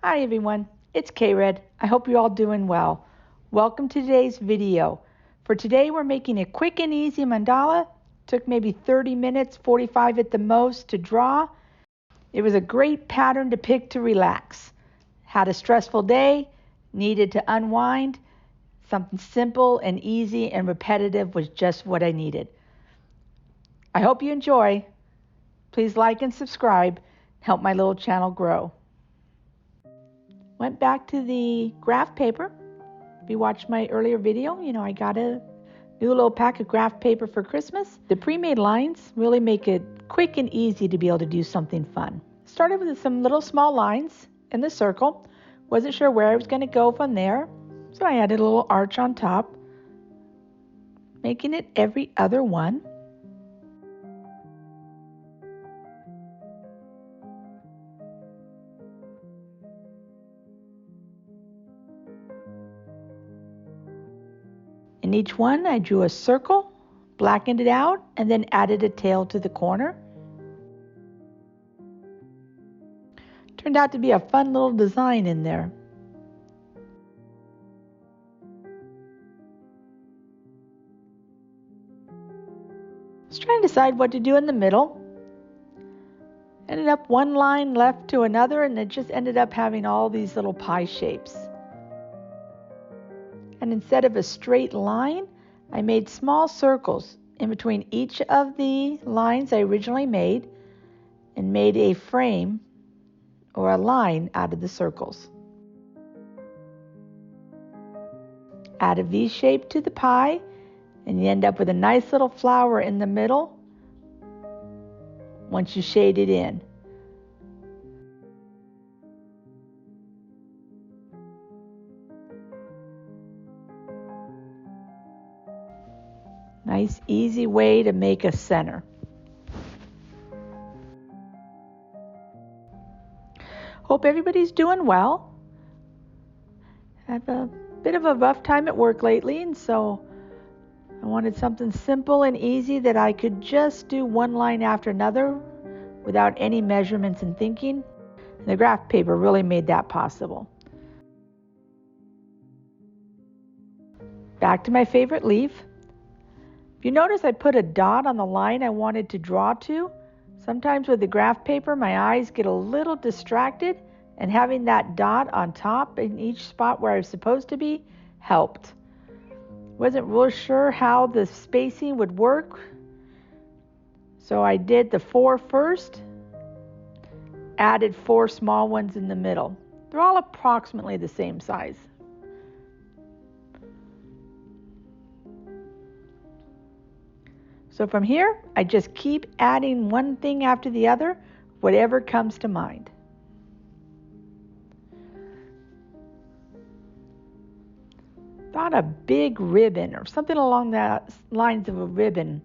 Hi everyone, it's K-Red. I hope you're all doing well. Welcome to today's video. For today we're making a quick and easy mandala. Took maybe 30 minutes, 45 at the most to draw. It was a great pattern to pick to relax. Had a stressful day, needed to unwind. Something simple and easy and repetitive was just what I needed. I hope you enjoy. Please like and subscribe. Help my little channel grow. Went back to the graph paper. If you watched my earlier video, I got a new little pack of graph paper for Christmas. The pre-made lines really make it quick and easy to be able to do something fun. Started with some little small lines in the circle. Wasn't sure where I was going to go from there, so I added a little arch on top, making it every other one. In each one, I drew a circle, blackened it out, and then added a tail to the corner. Turned out to be a fun little design in there. I was trying to decide what to do in the middle. Ended up one line left to another, and it just ended up having all these little pie shapes. And instead of a straight line, I made small circles in between each of the lines I originally made and made a frame or a line out of the circles. Add a V shape to the pie, and you end up with a nice little flower in the middle once you shade it in. Nice, easy way to make a center. Hope everybody's doing well. I have a bit of a rough time at work lately, and so I wanted something simple and easy that I could just do one line after another without any measurements and thinking. And the graph paper really made that possible. Back to my favorite leaf. If you notice, I put a dot on the line I wanted to draw to. Sometimes with the graph paper, my eyes get a little distracted, and having that dot on top in each spot where I was supposed to be helped. Wasn't real sure how the spacing would work, so I did the 4 first, added 4 small ones in the middle. They're all approximately the same size. So from here, I just keep adding one thing after the other, whatever comes to mind. Thought a big ribbon or something along the lines of a ribbon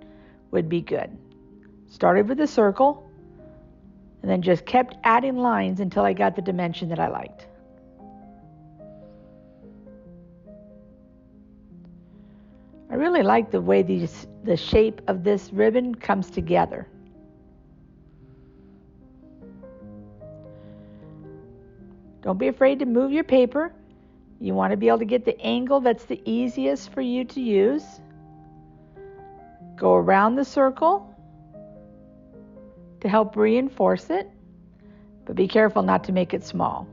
would be good. Started with a circle and then just kept adding lines until I got the dimension that I liked. I really like the way the shape of this ribbon comes together. Don't be afraid to move your paper. You want to be able to get the angle that's the easiest for you to use. Go around the circle to help reinforce it, but be careful not to make it small.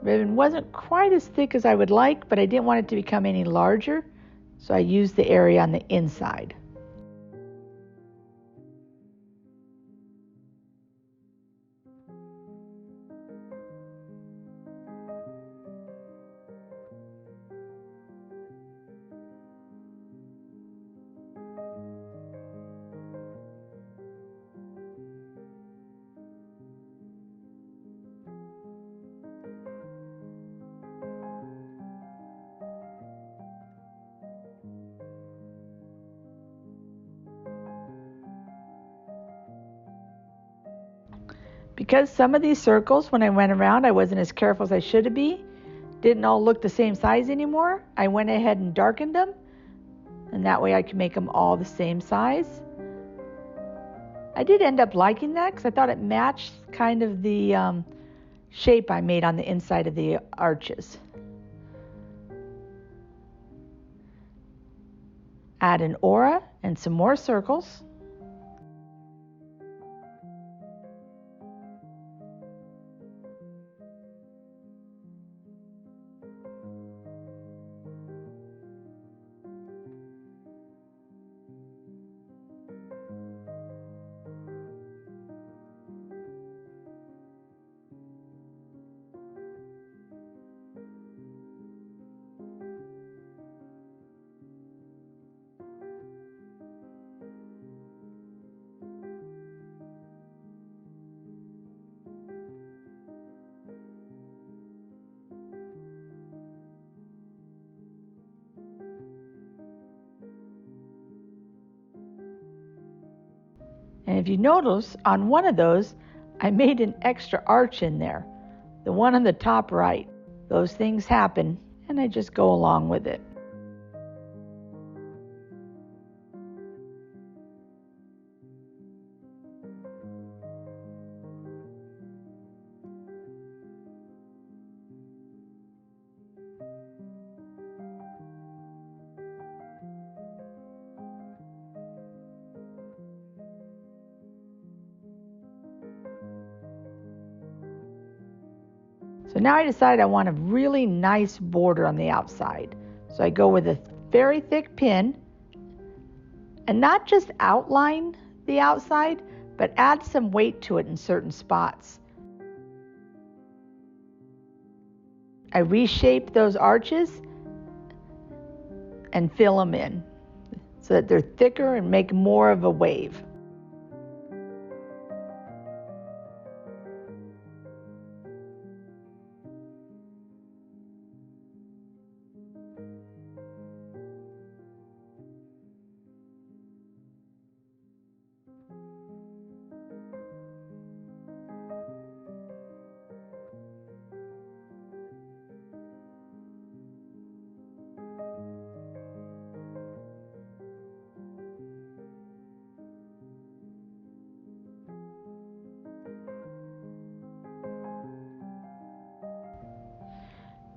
Ribbon wasn't quite as thick as I would like, but I didn't want it to become any larger, so I used the area on the inside. Because some of these circles, when I went around, I wasn't as careful as I should be, didn't all look the same size anymore, I went ahead and darkened them, and that way I could make them all the same size. I did end up liking that because I thought it matched kind of the shape I made on the inside of the arches. Add an aura and some more circles. And if you notice, on one of those, I made an extra arch in there, the one on the top right. Those things happen, and I just go along with it. So now I decided I want a really nice border on the outside. So I go with a very thick pin and not just outline the outside, but add some weight to it in certain spots. I reshape those arches and fill them in so that they're thicker and make more of a wave.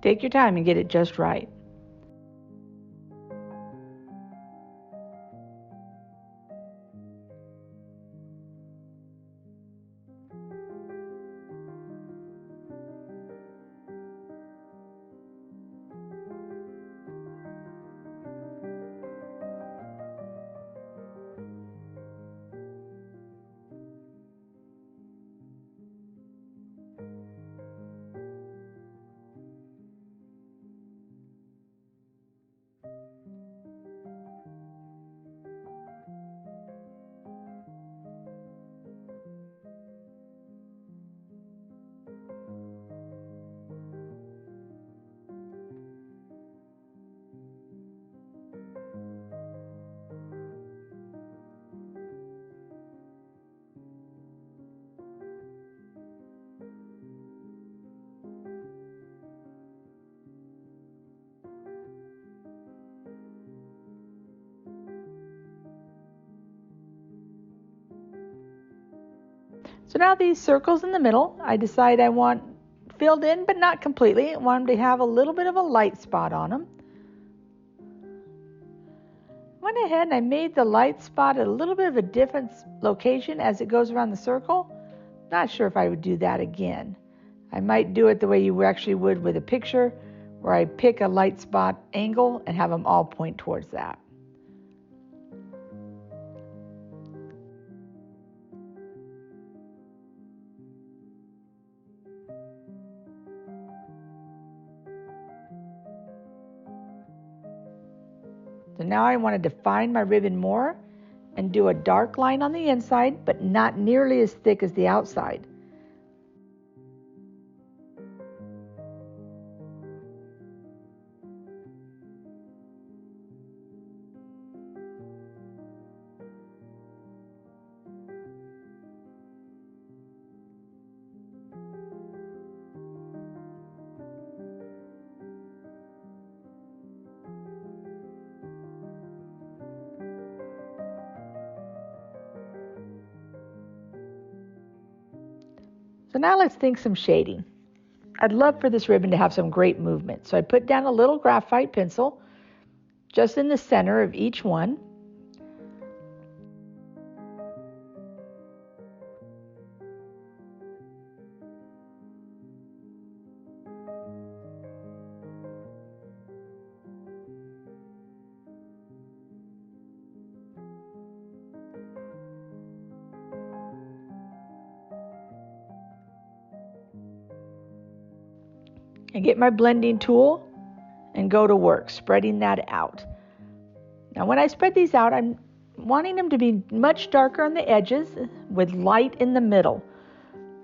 Take your time and get it just right. So now these circles in the middle, I decide I want filled in, but not completely. I want them to have a little bit of a light spot on them. Went ahead and I made the light spot at a little bit of a different location as it goes around the circle. Not sure if I would do that again. I might do it the way you actually would with a picture, where I pick a light spot angle and have them all point towards that. So now I want to define my ribbon more and do a dark line on the inside, but not nearly as thick as the outside. So now let's think some shading. I'd love for this ribbon to have some great movement. So I put down a little graphite pencil just in the center of each one. And get my blending tool and go to work, spreading that out. Now when I spread these out, I'm wanting them to be much darker on the edges with light in the middle.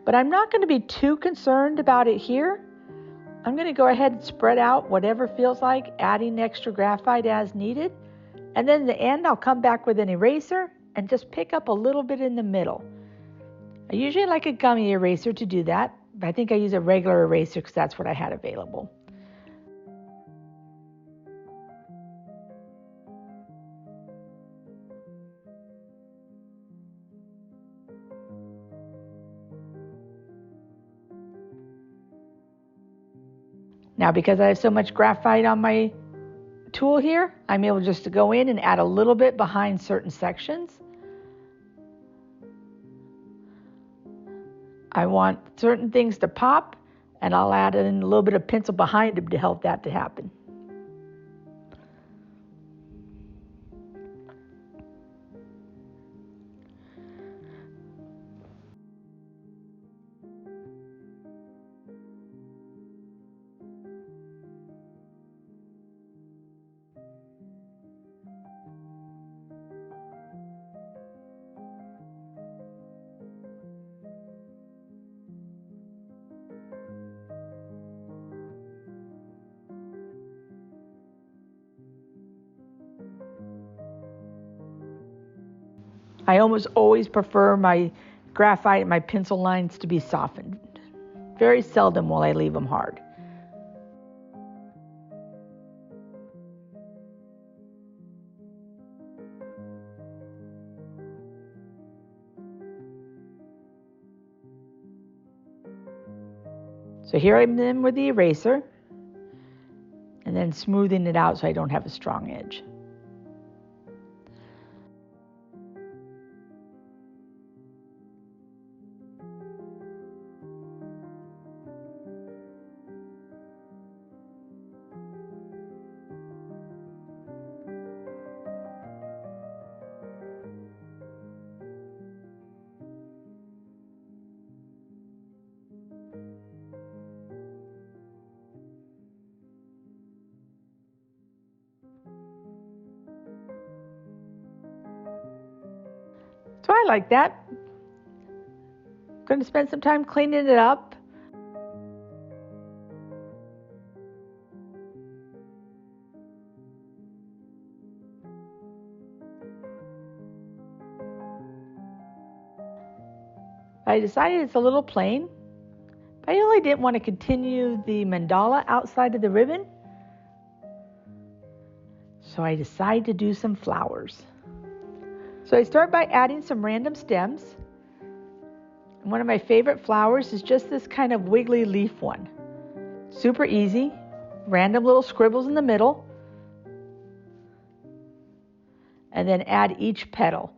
But I'm not going to be too concerned about it here. I'm going to go ahead and spread out whatever feels like, adding extra graphite as needed. And then in the end, I'll come back with an eraser and just pick up a little bit in the middle. I usually like a gummy eraser to do that. I think I use a regular eraser because that's what I had available. Now because I have so much graphite on my tool here, I'm able just to go in and add a little bit behind certain sections. I want certain things to pop, and I'll add in a little bit of pencil behind them to help that to happen. I almost always prefer my graphite and my pencil lines to be softened. Very seldom will I leave them hard. So here I'm in with the eraser and then smoothing it out so I don't have a strong edge. So I like that. I'm going to spend some time cleaning it up. I decided it's a little plain, but I really didn't want to continue the mandala outside of the ribbon. So I decided to do some flowers. So I start by adding some random stems. And one of my favorite flowers is just this kind of wiggly leaf one. Super easy, random little scribbles in the middle. And then add each petal.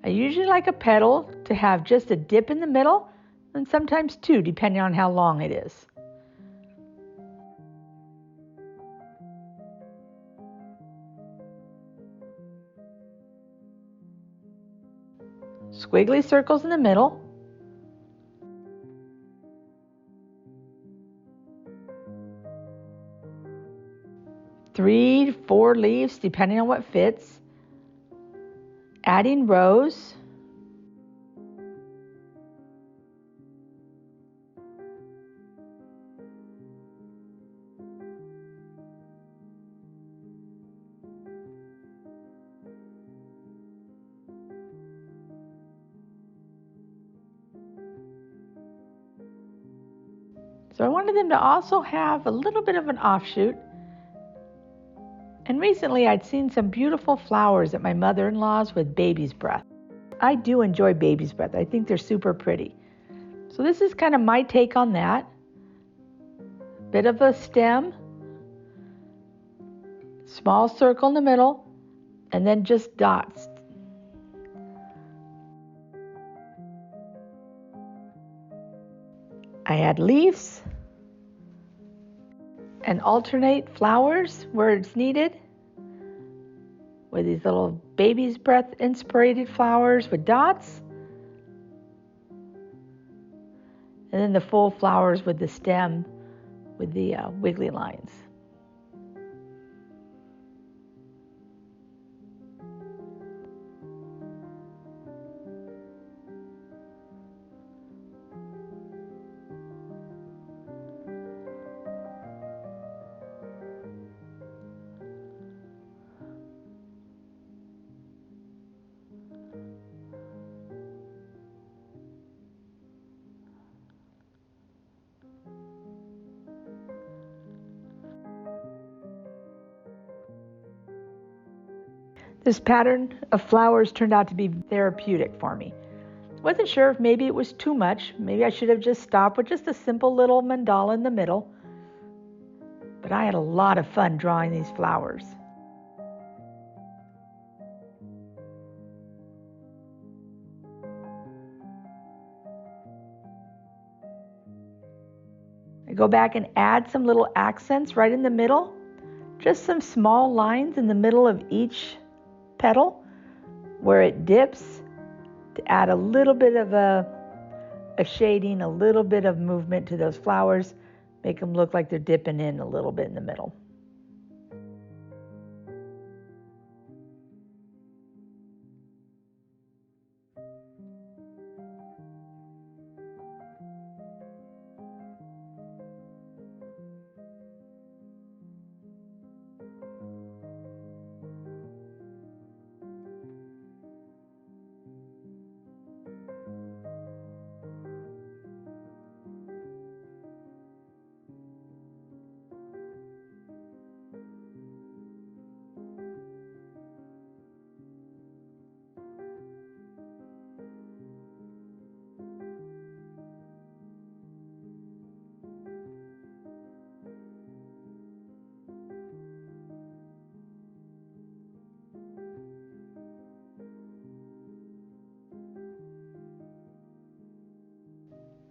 I usually like a petal to have just a dip in the middle, and sometimes two, depending on how long it is. Squiggly circles in the middle. Three to four leaves, depending on what fits. Adding rows. So I wanted them to also have a little bit of an offshoot. And recently I'd seen some beautiful flowers at my mother-in-law's with baby's breath. I do enjoy baby's breath. I think they're super pretty. So this is kind of my take on that. Bit of a stem, small circle in the middle, and then just dots. I add leaves and alternate flowers where it's needed with these little baby's breath inspired flowers with dots, and then the full flowers with the stem with the wiggly lines. This pattern of flowers turned out to be therapeutic for me. Wasn't sure if maybe it was too much. Maybe I should have just stopped with just a simple little mandala in the middle. But I had a lot of fun drawing these flowers. I go back and add some little accents right in the middle. Just some small lines in the middle of each petal where it dips to add a little bit of a shading, a little bit of movement to those flowers, make them look like they're dipping in a little bit in the middle.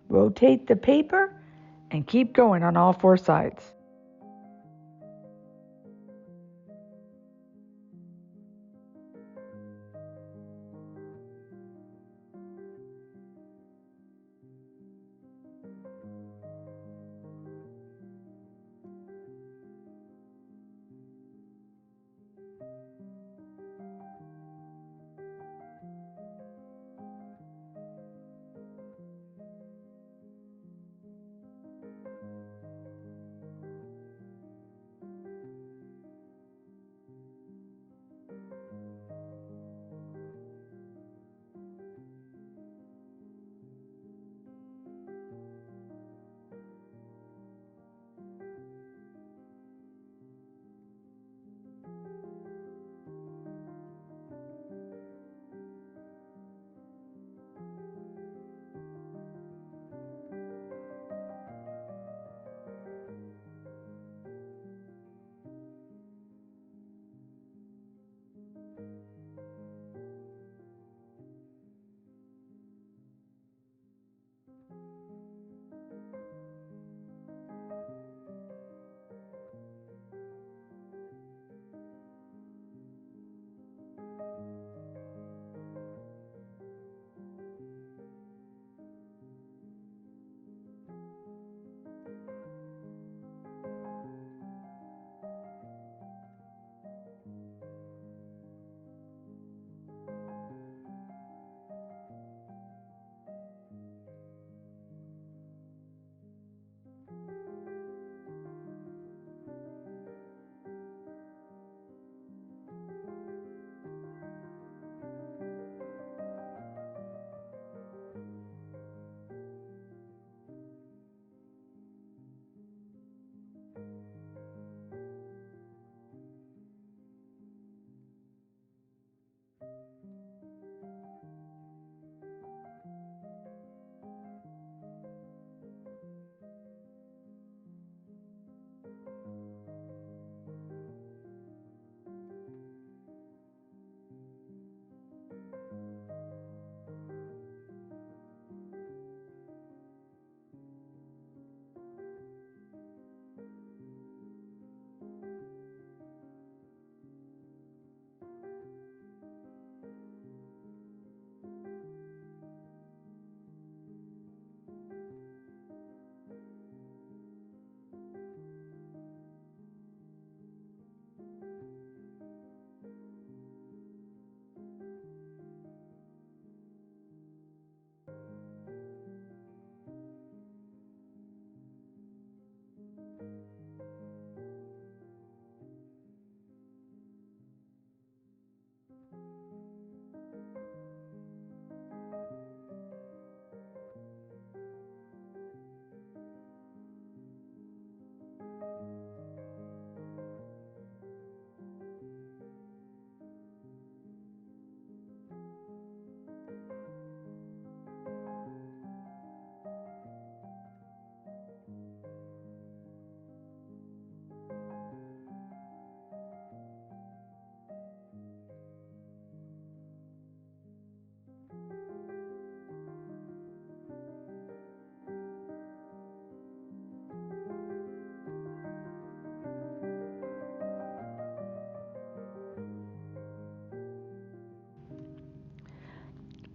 Rotate the paper and keep going on all four sides.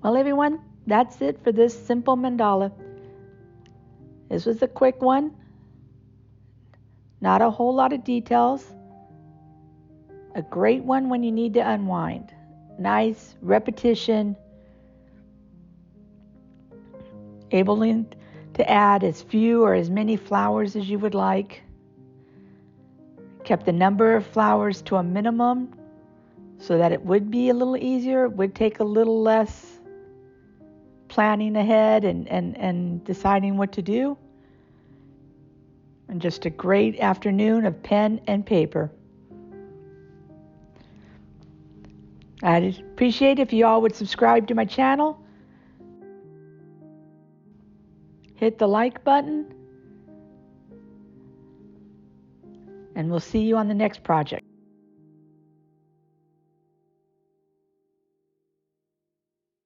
Well, everyone, that's it for this simple mandala. This was a quick one. Not a whole lot of details. A great one when you need to unwind. Nice repetition. Able to add as few or as many flowers as you would like. Kept the number of flowers to a minimum so that it would be a little easier. It would take a little less planning ahead and deciding what to do. And just a great afternoon of pen and paper. I'd appreciate if you all would subscribe to my channel. Hit the like button. And we'll see you on the next project.